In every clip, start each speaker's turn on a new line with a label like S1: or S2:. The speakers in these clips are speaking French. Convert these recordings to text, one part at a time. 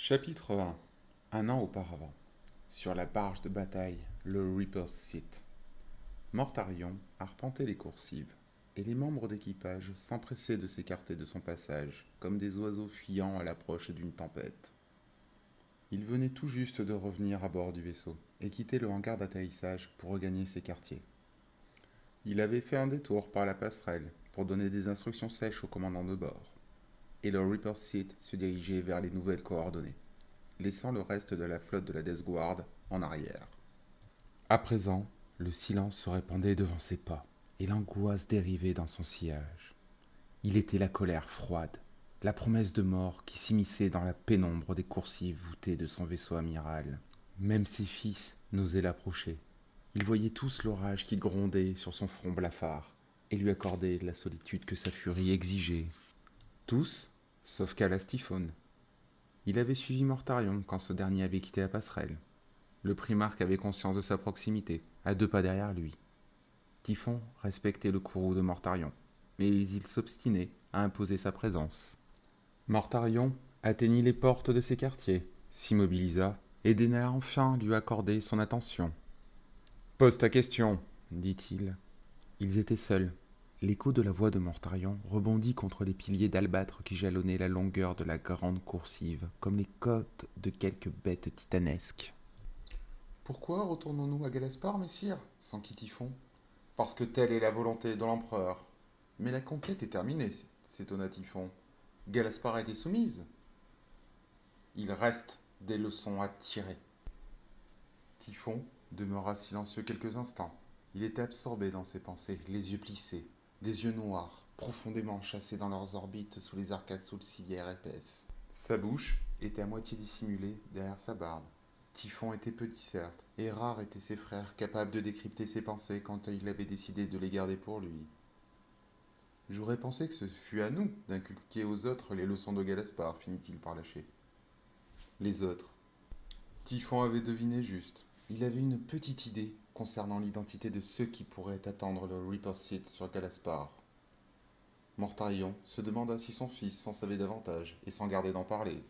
S1: Chapitre 1. Un an auparavant. Sur la barge de bataille, le Reaper's Seat. Mortarion arpentait les coursives, et les membres d'équipage s'empressaient de s'écarter de son passage, comme des oiseaux fuyant à l'approche d'une tempête. Il venait tout juste de revenir à bord du vaisseau, et quitter le hangar d'atterrissage pour regagner ses quartiers. Il avait fait un détour par la passerelle pour donner des instructions sèches au commandant de bord, et le Reaper's Seat se dirigeait vers les nouvelles coordonnées, laissant le reste de la flotte de la Death Guard en arrière. À présent, le silence se répandait devant ses pas, et l'angoisse dérivait dans son sillage. Il était la colère froide, la promesse de mort qui s'immisçait dans la pénombre des coursives voûtées de son vaisseau amiral. Même ses fils n'osaient l'approcher. Ils voyaient tous l'orage qui grondait sur son front blafard, et lui accordaient la solitude que sa furie exigeait. Tous, sauf Calastiphone. Il avait suivi Mortarion quand ce dernier avait quitté la passerelle. Le primarque avait conscience de sa proximité, à 2 pas derrière lui. Typhon respectait le courroux de Mortarion, mais il s'obstinait à imposer sa présence. Mortarion atteignit les portes de ses quartiers, s'immobilisa, et daigna enfin lui accorder son attention. Pose ta question, dit-il. Ils étaient seuls. L'écho de la voix de Mortarion rebondit contre les piliers d'albâtre qui jalonnaient la longueur de la grande coursive, comme les côtes de quelque bête titanesque. Pourquoi retournons-nous à Galaspar, messire s'enquit Typhon. Parce que telle est la volonté de l'empereur. Mais la conquête est terminée, s'étonna Typhon. Galaspar a été soumise. Il reste des leçons à tirer. Typhon demeura silencieux quelques instants. Il était absorbé dans ses pensées, les yeux plissés, des yeux noirs, profondément chassés dans leurs orbites sous les arcades sourcilières épaisses. Sa bouche était à moitié dissimulée derrière sa barbe. Typhon était petit, certes, et rares étaient ses frères capables de décrypter ses pensées quand il avait décidé de les garder pour lui. J'aurais pensé que ce fût à nous d'inculquer aux autres les leçons de Galaspar, finit-il par lâcher. Les autres. Typhon avait deviné juste. Il avait une petite idée concernant l'identité de ceux qui pourraient attendre le Reaper's Seat sur Galaspar. Mortarion se demanda si son fils s'en savait davantage, et sans garder d'en parler.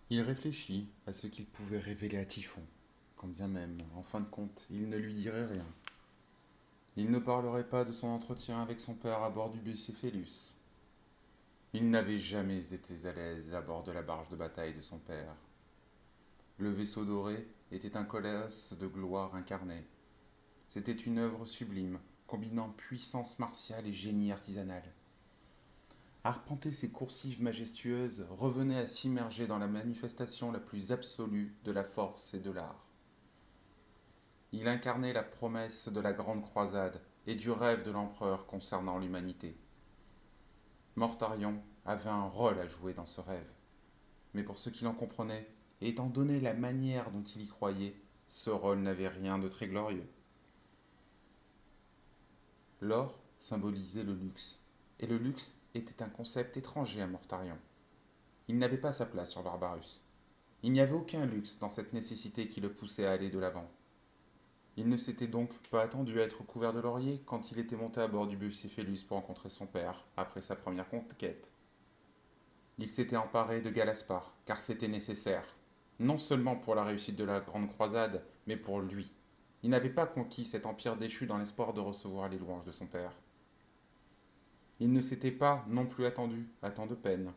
S1: Il réfléchit à ce qu'il pouvait révéler à Typhon, quand bien même, en fin de compte, il ne lui dirait rien. Il ne parlerait pas de son entretien avec son père à bord du Bucéphélus. Il n'avait jamais été à l'aise à bord de la barge de bataille de son père. Le vaisseau doré était un colosse de gloire incarné. C'était une œuvre sublime, combinant puissance martiale et génie artisanal. Arpenter ces coursives majestueuses revenait à s'immerger dans la manifestation la plus absolue de la force et de l'art. Il incarnait la promesse de la grande croisade et du rêve de l'empereur concernant l'humanité. Mortarion avait un rôle à jouer dans ce rêve, mais pour ceux qui l'en comprenaient, et étant donné la manière dont il y croyait, ce rôle n'avait rien de très glorieux. L'or symbolisait le luxe, et le luxe était un concept étranger à Mortarion. Il n'avait pas sa place sur Barbarus. Il n'y avait aucun luxe dans cette nécessité qui le poussait à aller de l'avant. Il ne s'était donc pas attendu à être couvert de lauriers quand il était monté à bord du Bucéphélus pour rencontrer son père, après sa première conquête. Il s'était emparé de Galaspar, car c'était nécessaire, non seulement pour la réussite de la grande croisade, mais pour lui. Il n'avait pas conquis cet empire déchu dans l'espoir de recevoir les louanges de son père. Il ne s'était pas non plus attendu à tant de peine.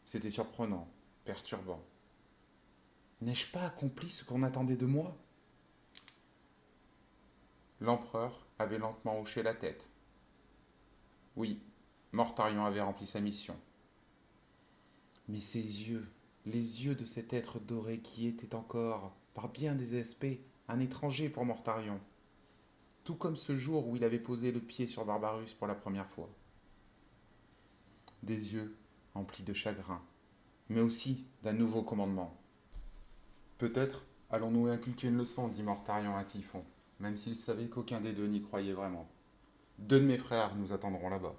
S1: C'était surprenant, perturbant. N'ai-je pas accompli ce qu'on attendait de moi? L'empereur avait lentement hoché la tête. Oui, Mortarion avait rempli sa mission. Mais ses yeux, les yeux de cet être doré qui était encore, par bien des aspects, un étranger pour Mortarion, tout comme ce jour où il avait posé le pied sur Barbarus pour la première fois. Des yeux emplis de chagrin, mais aussi d'un nouveau commandement. Peut-être allons-nous inculquer une leçon, dit Mortarion à Typhon, même s'il savait qu'aucun des deux n'y croyait vraiment. 2 de mes frères nous attendront là-bas.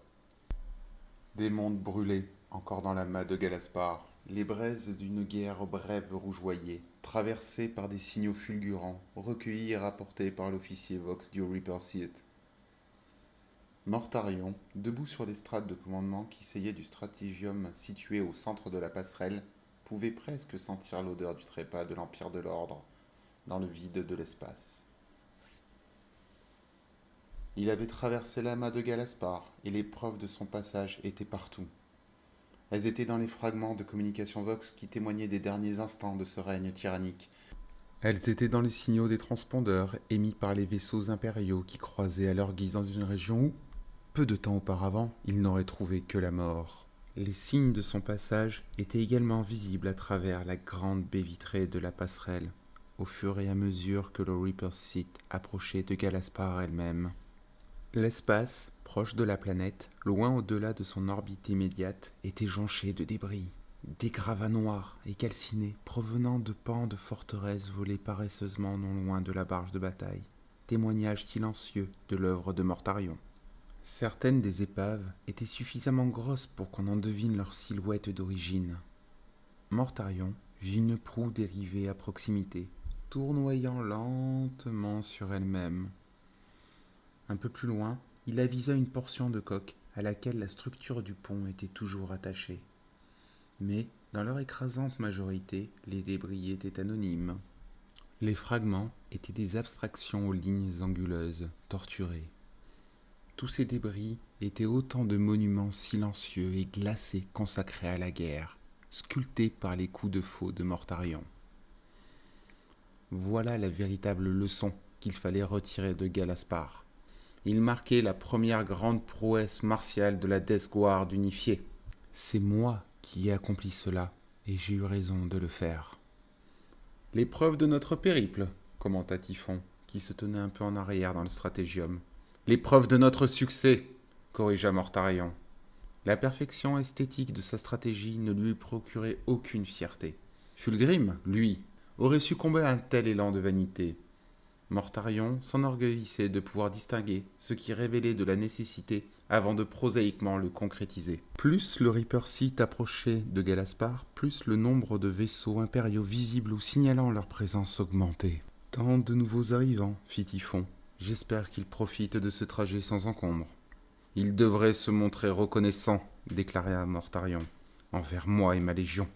S1: Des mondes brûlés, encore dans la mât de Galaspar, les braises d'une guerre brève rougeoyée, traversées par des signaux fulgurants, recueillis et rapportés par l'officier Vox du Reaper Seat. Mortarion, debout sur l'estrade de commandement qui seyait du stratégium situé au centre de la passerelle, pouvait presque sentir l'odeur du trépas de l'Empire de l'Ordre dans le vide de l'espace. Il avait traversé l'amas de Galaspar et les preuves de son passage étaient partout. Elles étaient dans les fragments de communication Vox qui témoignaient des derniers instants de ce règne tyrannique. Elles étaient dans les signaux des transpondeurs émis par les vaisseaux impériaux qui croisaient à leur guise dans une région où, peu de temps auparavant, ils n'auraient trouvé que la mort. Les signes de son passage étaient également visibles à travers la grande baie vitrée de la passerelle, au fur et à mesure que le Reaper's Seat approchait de Galaspar elle-même. L'espace, proche de la planète, loin au-delà de son orbite immédiate, était jonché de débris, des gravats noirs et calcinés provenant de pans de forteresses volées paresseusement non loin de la barge de bataille, témoignage silencieux de l'œuvre de Mortarion. Certaines des épaves étaient suffisamment grosses pour qu'on en devine leur silhouette d'origine. Mortarion vit une proue dérivée à proximité, tournoyant lentement sur elle-même. Un peu plus loin, il avisa une portion de coque à laquelle la structure du pont était toujours attachée. Mais, dans leur écrasante majorité, les débris étaient anonymes. Les fragments étaient des abstractions aux lignes anguleuses, torturées. Tous ces débris étaient autant de monuments silencieux et glacés consacrés à la guerre, sculptés par les coups de faux de Mortarion. Voilà la véritable leçon qu'il fallait retirer de Galaspar. Il marquait la première grande prouesse martiale de la Death Guard unifiée. C'est moi qui ai accompli cela, et j'ai eu raison de le faire. L'épreuve de notre périple, commenta Typhon, qui se tenait un peu en arrière dans le stratégium. L'épreuve de notre succès, corrigea Mortarion. La perfection esthétique de sa stratégie ne lui procurait aucune fierté. Fulgrim, lui, aurait succombé à un tel élan de vanité. Mortarion s'enorgueillissait de pouvoir distinguer ce qui révélait de la nécessité avant de prosaïquement le concrétiser. Plus le Reaper's Seat approchait de Galaspar, plus le nombre de vaisseaux impériaux visibles ou signalant leur présence augmentait. « Tant de nouveaux arrivants, fit Typhon. J'espère qu'ils profitent de ce trajet sans encombre. »« Ils devraient se montrer reconnaissants, déclara Mortarion, envers moi et ma légion. »«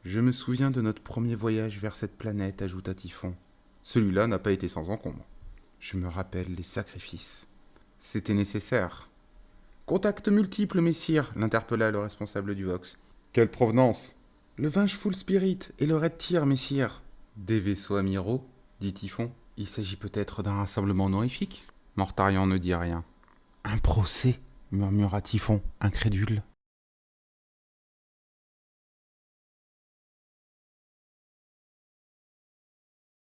S1: Je me souviens de notre premier voyage vers cette planète, ajouta Typhon. Celui-là n'a pas été sans encombre. Je me rappelle les sacrifices. C'était nécessaire. Contacts multiples, messire, l'interpella le responsable du Vox. Quelle provenance? Le Vengeful Spirit et le Red Tier, messire. Des vaisseaux amiraux, dit Typhon. Il s'agit peut-être d'un rassemblement honorifique? Mortarion ne dit rien. Un procès, murmura Typhon, incrédule.